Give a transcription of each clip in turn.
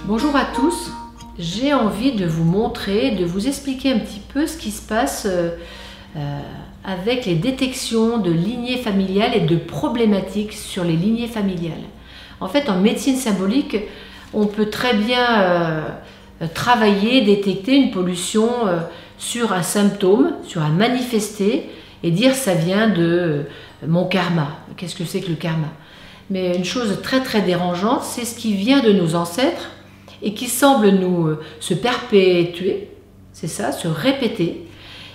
Bonjour à tous, j'ai envie de vous montrer, de vous expliquer un petit peu ce qui se passe avec les détections de lignées familiales et de problématiques sur les lignées familiales. En fait, en médecine symbolique, on peut très bien travailler, détecter une pollution sur un symptôme, sur un manifesté, et dire ça vient de mon karma. Qu'est-ce que c'est que le karma? Mais une chose très très dérangeante, c'est ce qui vient de nos ancêtres et qui semble nous se perpétuer, c'est ça, se répéter,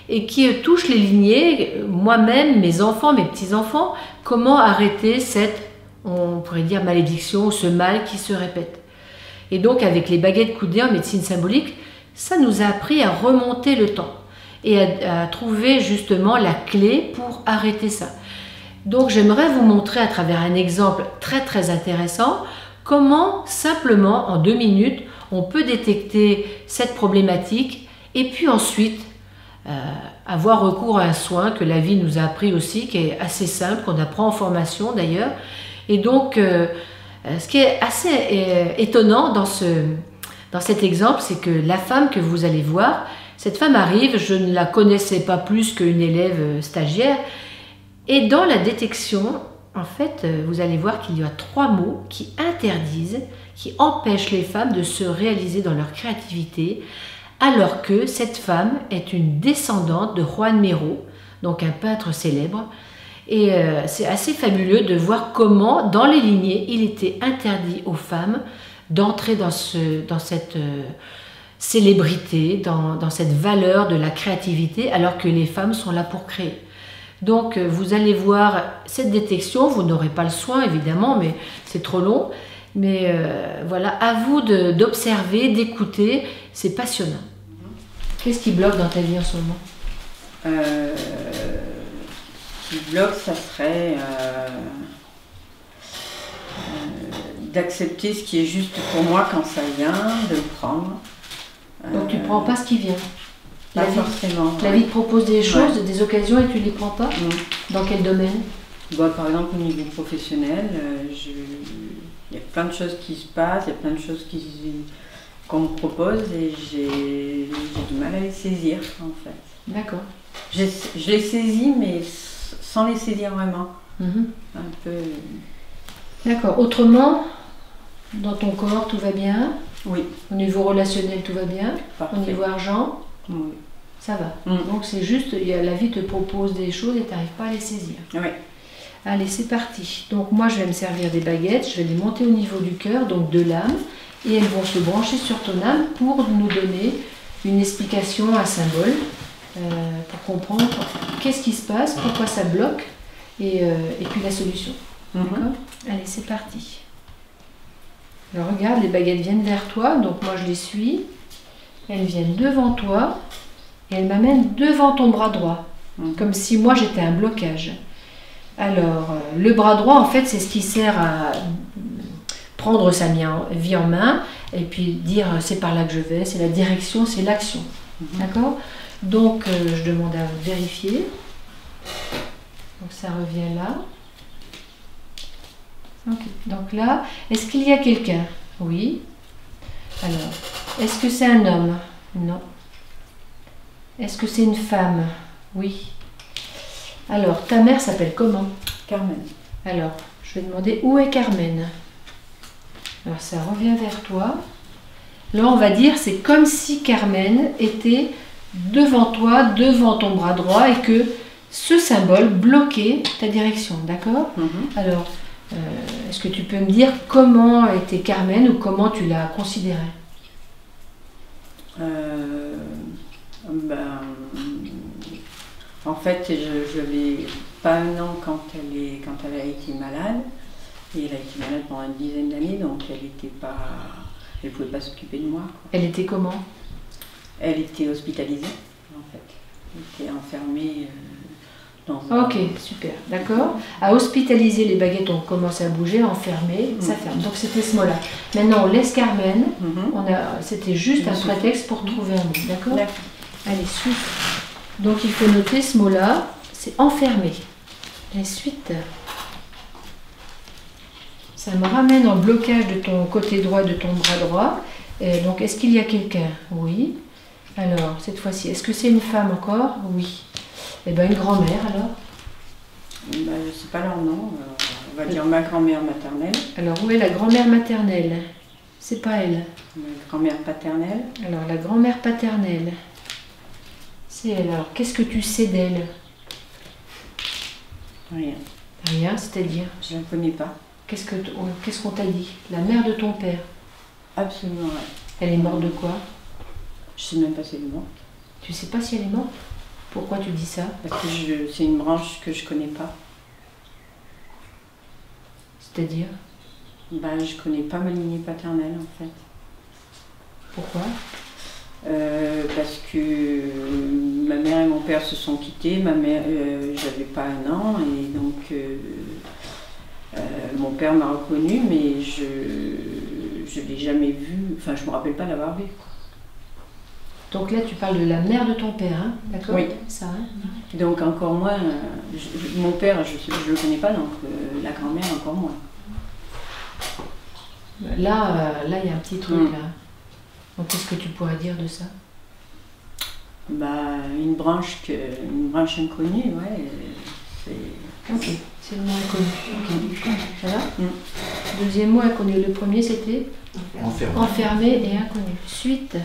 et qui touche les lignées, moi-même, mes enfants, mes petits-enfants. Comment arrêter cette, on pourrait dire, malédiction, ce mal qui se répète? Et donc avec les baguettes coudées en médecine symbolique, ça nous a appris à remonter le temps et à trouver justement la clé pour arrêter ça. Donc j'aimerais vous montrer à travers un exemple très très intéressant comment simplement en 2 minutes on peut détecter cette problématique et puis ensuite avoir recours à un soin que la vie nous a appris aussi, qui est assez simple, qu'on apprend en formation d'ailleurs. Et donc ce qui est assez étonnant dans cet exemple, c'est que la femme que vous allez voir, cette femme arrive, je ne la connaissais pas plus qu'une élève stagiaire, et dans la détection, en fait, vous allez voir qu'il y a 3 mots qui interdisent, qui empêchent les femmes de se réaliser dans leur créativité, alors que cette femme est une descendante de Juan Miró, donc un peintre célèbre. Et c'est assez fabuleux de voir comment, dans les lignées, il était interdit aux femmes d'entrer dans cette célébrité, dans cette valeur de la créativité, alors que les femmes sont là pour créer. Donc vous allez voir cette détection, vous n'aurez pas le soin évidemment, mais c'est trop long. Mais voilà, à vous d'observer, d'écouter, c'est passionnant. Qu'est-ce qui bloque dans ta vie en ce moment? Ce qui bloque, ça serait d'accepter ce qui est juste pour moi quand ça vient, de le prendre. Donc tu ne prends pas ce qui vient? Pas forcément. La vie te propose des choses, des occasions et tu ne les prends pas? Dans quel domaine? Bon, par exemple, au niveau professionnel, il y a plein de choses qui se passent, il y a plein de choses qu'on me propose et j'ai du mal à les saisir en fait. D'accord. Je les saisis mais sans les saisir vraiment. Un peu. D'accord. Autrement, dans ton corps, tout va bien? Oui. Au niveau relationnel, tout va bien? Parfait. Au niveau argent? Oui. Ça va. Donc c'est juste, la vie te propose des choses et tu n'arrives pas à les saisir. Oui. Allez, c'est parti. Donc moi, je vais me servir des baguettes, je vais les monter au niveau du cœur, donc de l'âme, et elles vont se brancher sur ton âme pour nous donner une explication, un symbole, pour comprendre qu'est-ce qui se passe, pourquoi ça bloque, et puis la solution. D'accord? Allez, c'est parti. Alors regarde, les baguettes viennent vers toi, donc moi je les suis. Elles viennent devant toi et elles m'amènent devant ton bras droit, comme si moi j'étais un blocage. Alors, le bras droit, en fait, c'est ce qui sert à prendre sa vie en main et puis dire c'est par là que je vais, c'est la direction, c'est l'action. D'accord? Donc, je demande à vérifier. Donc, ça revient là. Ok. Donc là, est-ce qu'il y a quelqu'un? Oui. Alors, est-ce que c'est un homme? Non. Est-ce que c'est une femme? Oui. Alors, ta mère s'appelle comment? Carmen. Alors, je vais demander où est Carmen? Alors, ça revient vers toi. Là, on va dire, c'est comme si Carmen était devant toi, devant ton bras droit, et que ce symbole bloquait ta direction, d'accord? Alors, est-ce que tu peux me dire comment était Carmen ou comment tu l'as considérée? En fait, je n'avais pas un an quand elle a été malade. Et elle a été malade pendant une dizaine d'années, donc elle pouvait pas s'occuper de moi, quoi. Elle était comment? Elle était hospitalisée, en fait. Elle était enfermée dans un... Ok, super, d'accord. À hospitaliser, les baguettes ont commencé à bouger, à enfermer, ça ferme. Donc c'était ce mot-là. Maintenant, on laisse Carmen. C'était juste un prétexte pour trouver un mot, d'accord? Allez, suite. Donc il faut noter ce mot-là, c'est enfermé. Et suite, ça me ramène en blocage de ton côté droit de ton bras droit. Et donc, est-ce qu'il y a quelqu'un? Oui. Alors, cette fois-ci, est-ce que c'est une femme encore? Oui. Eh bien, une grand-mère alors? Je ne sais pas leur nom. On va dire ma grand-mère maternelle. Alors, où est la grand-mère maternelle? C'est pas elle. Ma grand-mère paternelle. Alors, la grand-mère paternelle. C'est elle. Alors, qu'est-ce que tu sais d'elle? Rien. Rien, c'est-à-dire? Je ne la connais pas. Qu'est-ce qu'on t'a dit? La mère de ton père? Absolument rien. Elle est morte de quoi? Je ne sais même pas si elle est morte. Tu sais pas si elle est morte? Pourquoi tu dis ça? Parce que c'est une branche que je ne connais pas. C'est-à-dire? Je ne connais pas ma lignée paternelle en fait. Pourquoi? Parce que ma mère et mon père se sont quittés. Ma mère, j'avais pas 1 an et donc mon père m'a reconnue, mais je l'ai jamais vu. Enfin, je me rappelle pas l'avoir vu. Donc là, tu parles de la mère de ton père, hein? D'accord? Oui. Ça, hein? Donc encore moins. Mon père, je le connais pas, donc la grand-mère encore moins. Là, il y a un petit truc là. Donc, qu'est-ce que tu pourrais dire de ça? Une branche inconnue, ouais. Ok, c'est le mot inconnu. Ok. Ça va? Deuxième mot inconnu. Le premier, c'était enfermé et inconnu. Suite.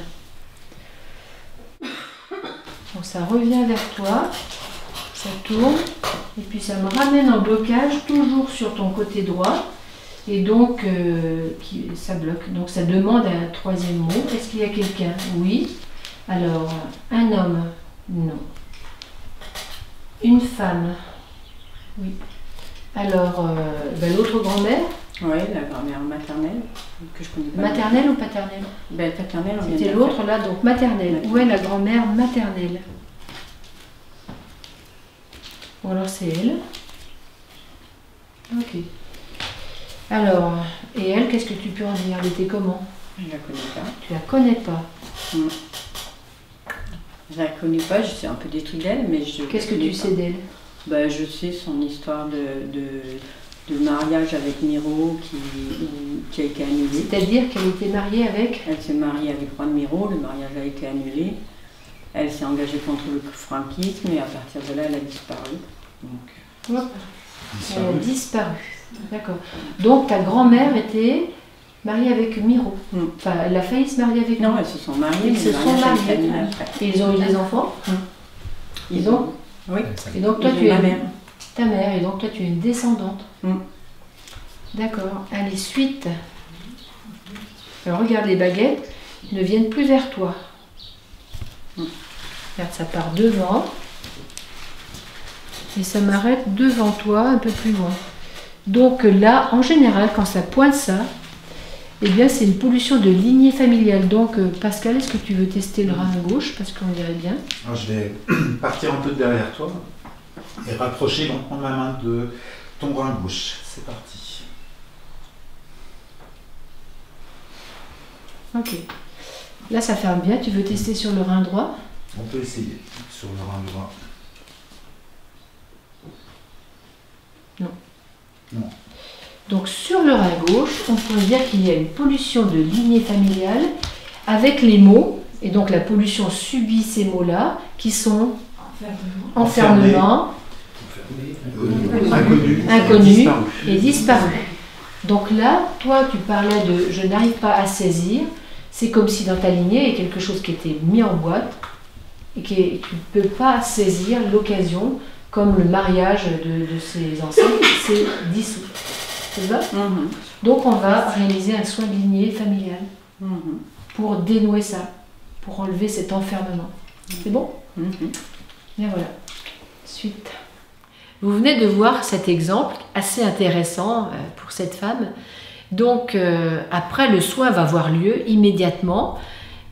Donc, ça revient vers toi, ça tourne, et puis ça me ramène en blocage, toujours sur ton côté droit. Et donc, ça bloque. Donc, ça demande un troisième mot. Est-ce qu'il y a quelqu'un? Oui. Alors, un homme? Non. Une femme? Oui. Alors, l'autre grand-mère? Oui, la grand-mère maternelle, que je connais pas. Maternelle ou paternelle? Paternelle, on vient de c'était la l'autre faire. là, donc maternelle. Où est la grand-mère maternelle? Bon, alors c'est elle. Ok. Alors, et elle, qu'est-ce que tu peux en dire? Elle était comment? Je la connais pas. Tu la connais pas. Je la connais pas, je sais un peu des trucs d'elle, mais je. Qu'est-ce que tu sais d'elle? Je sais son histoire de mariage avec Miro qui a été annulé. C'est-à-dire qu'elle était mariée avec? Elle s'est mariée avec Juan Miro, le mariage a été annulé. Elle s'est engagée contre le franquisme et à partir de là, elle a disparu. Donc... Elle a disparu. D'accord. Donc ta grand-mère était mariée avec Miro. Enfin, elle a failli se marier avec lui. Non, elles se sont mariées. Ils se sont mariés. Et ils ont eu des enfants. Ils ont. Oui. Et donc toi, tu es ma mère. Ta mère. Et donc toi, tu es une descendante. D'accord. Allez, suite. Alors regarde, les baguettes ne viennent plus vers toi. Regarde, ça part devant. Et ça m'arrête devant toi, un peu plus loin. Donc là, en général, quand ça pointe ça, eh bien c'est une pollution de lignée familiale. Donc Pascal, est-ce que tu veux tester le rein gauche? Parce qu'on dirait bien. Alors, je vais partir un peu derrière toi et rapprocher lentement ma main de ton rein gauche. C'est parti. Ok. Là, ça ferme bien. Tu veux tester sur le rein droit? On peut essayer sur le rein droit. Non. Non. Donc sur le rein gauche, on pourrait dire qu'il y a une pollution de lignée familiale avec les mots, et donc la pollution subit ces mots-là, qui sont enfermement, inconnu et disparu. Donc là, toi, tu parlais de « je n'arrive pas à saisir », c'est comme si dans ta lignée, il y a quelque chose qui était mis en boîte et que tu ne peux pas saisir l'occasion, comme le mariage de ses ancêtres qui s'est dissous. C'est ça? Donc on va réaliser un soin de lignée familiale pour dénouer ça, pour enlever cet enfermement. C'est bon? Bien voilà. Suite. Vous venez de voir cet exemple assez intéressant pour cette femme. Donc après, le soin va avoir lieu immédiatement.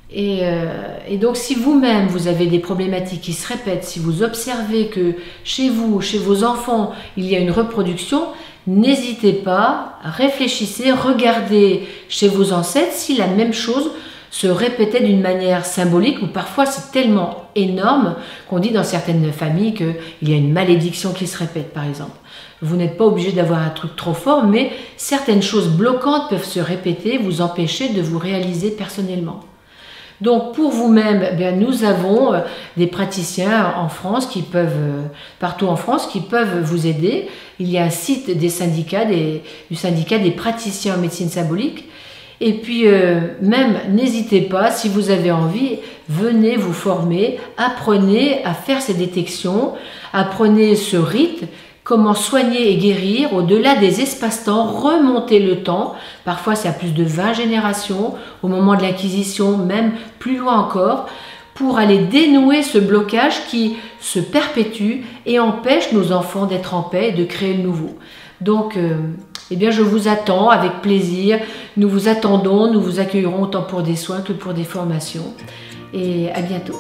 Et donc si vous-même vous avez des problématiques qui se répètent, si vous observez que chez vous, chez vos enfants, il y a une reproduction, n'hésitez pas, réfléchissez, regardez chez vos ancêtres si la même chose se répétait d'une manière symbolique ou parfois c'est tellement énorme qu'on dit dans certaines familles qu'il y a une malédiction qui se répète par exemple. Vous n'êtes pas obligé d'avoir un truc trop fort, mais certaines choses bloquantes peuvent se répéter, vous empêcher de vous réaliser personnellement. Donc pour vous-même, nous avons des praticiens en France qui peuvent, partout en France, qui peuvent vous aider. Il y a un site des syndicats, du syndicat des praticiens en médecine symbolique. Et puis même, n'hésitez pas, si vous avez envie, venez vous former, apprenez à faire ces détections, apprenez ce rite, comment soigner et guérir au-delà des espaces-temps, remonter le temps. Parfois, c'est à plus de 20 générations, au moment de l'Inquisition, même plus loin encore, pour aller dénouer ce blocage qui se perpétue et empêche nos enfants d'être en paix et de créer le nouveau. Donc, je vous attends avec plaisir. Nous vous attendons, nous vous accueillerons autant pour des soins que pour des formations. Et à bientôt.